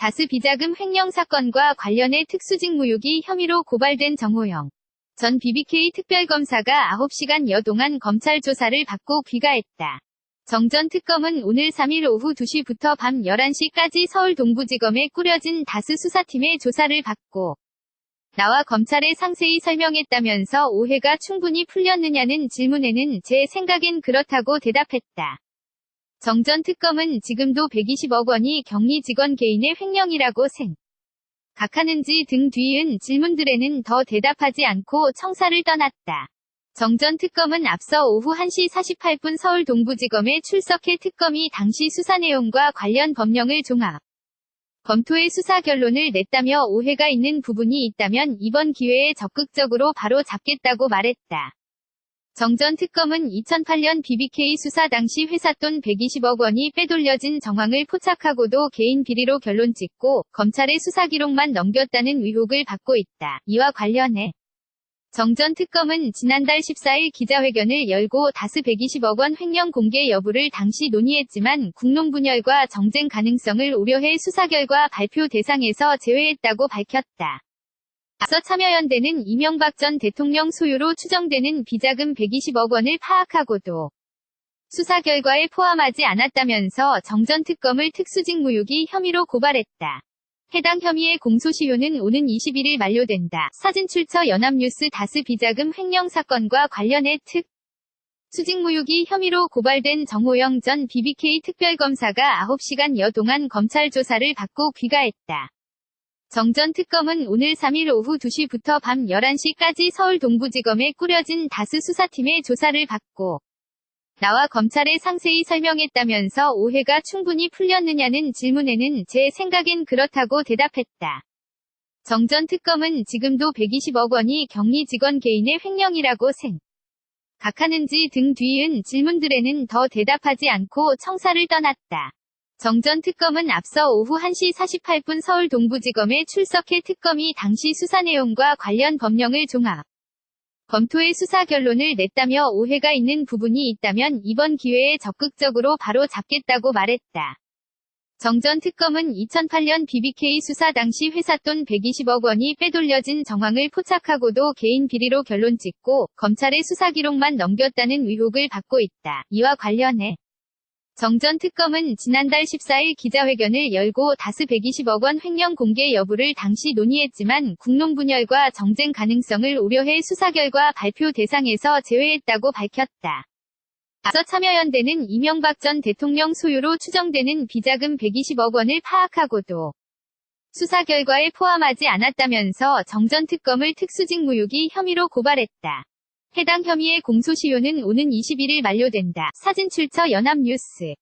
다스 비자금 횡령 사건과 관련해 특수직무유기 혐의로 고발된 정호영 전 BBK 특별검사가 9시간여 동안 검찰 조사를 받고 귀가했다. 정 전 특검은 오늘 3일 오후 2시부터 밤 11시까지 서울 동부지검에 꾸려진 다스 수사팀의 조사를 받고 나와 검찰에 상세히 설명했다면서 오해가 충분히 풀렸느냐는 질문에는 제 생각엔 그렇다고 대답했다. 정 전 특검은 지금도 120억 원이 경리 직원 개인의 횡령이라고 생각하는지 등 뒤이은 질문들에는 더 대답하지 않고 청사를 떠났다. 정 전 특검은 앞서 오후 1시 48분 서울 동부지검에 출석해 특검이 당시 수사 내용과 관련 법령을 종합 검토해 수사 결론을 냈다며 오해가 있는 부분이 있다면 이번 기회에 적극적으로 바로 잡겠다고 말했다. 정 전 특검은 2008년 BBK 수사 당시 회사 돈 120억 원이 빼돌려진 정황을 포착하고도 개인 비리로 결론 짓고 검찰의 수사 기록만 넘겼다는 의혹을 받고 있다. 이와 관련해 정 전 특검은 지난달 14일 기자회견을 열고 다스 120억 원 횡령 공개 여부를 당시 논의했지만 국론 분열과 정쟁 가능성을 우려해 수사 결과 발표 대상에서 제외했다고 밝혔다. 앞서 참여연대는 이명박 전 대통령 소유로 추정되는 비자금 120억 원을 파악하고도 수사 결과에 포함하지 않았다면서 정 전 특검을 특수직무유기 혐의로 고발했다. 해당 혐의의 공소시효는 오는 21일 만료된다. 사진 출처 연합뉴스 다스 비자금 횡령 사건과 관련해 특수직무유기 혐의로 고발된 정호영 전 BBK 특별검사가 9시간여 동안 검찰 조사를 받고 귀가했다. 정 전 특검은 오늘 3일 오후 2시부터 밤 11시까지 서울 동부지검에 꾸려진 다스 수사팀의 조사를 받고 나와 검찰에 상세히 설명했다면서 오해가 충분히 풀렸느냐는 질문에는 제 생각엔 그렇다고 대답했다. 정 전 특검은 지금도 120억 원이 경리 직원 개인의 횡령이라고 생각하는지 등 뒤이은 질문들에는 더 대답하지 않고 청사를 떠났다. 정 전 특검은 앞서 오후 1시 48분 서울 동부지검에 출석해 특검이 당시 수사 내용과 관련 법령을 종합 검토해 수사 결론을 냈다며 오해가 있는 부분이 있다면 이번 기회에 적극적으로 바로 잡겠다고 말했다. 정 전 특검은 2008년 BBK 수사 당시 회사 돈 120억 원이 빼돌려진 정황을 포착하고도 개인 비리로 결론 짓고 검찰의 수사 기록만 넘겼다는 의혹을 받고 있다. 이와 관련해 정 전 특검은 지난달 14일 기자회견을 열고 다스 120억 원 횡령 공개 여부를 당시 논의했지만 국론 분열과 정쟁 가능성을 우려해 수사 결과 발표 대상에서 제외했다고 밝혔다. 앞서 참여연대는 이명박 전 대통령 소유로 추정되는 비자금 120억 원을 파악하고도 수사 결과에 포함하지 않았다면서 정 전 특검을 특수직무유기 혐의로 고발했다. 해당 혐의의 공소시효는 오는 21일 만료된다. 사진 출처 연합뉴스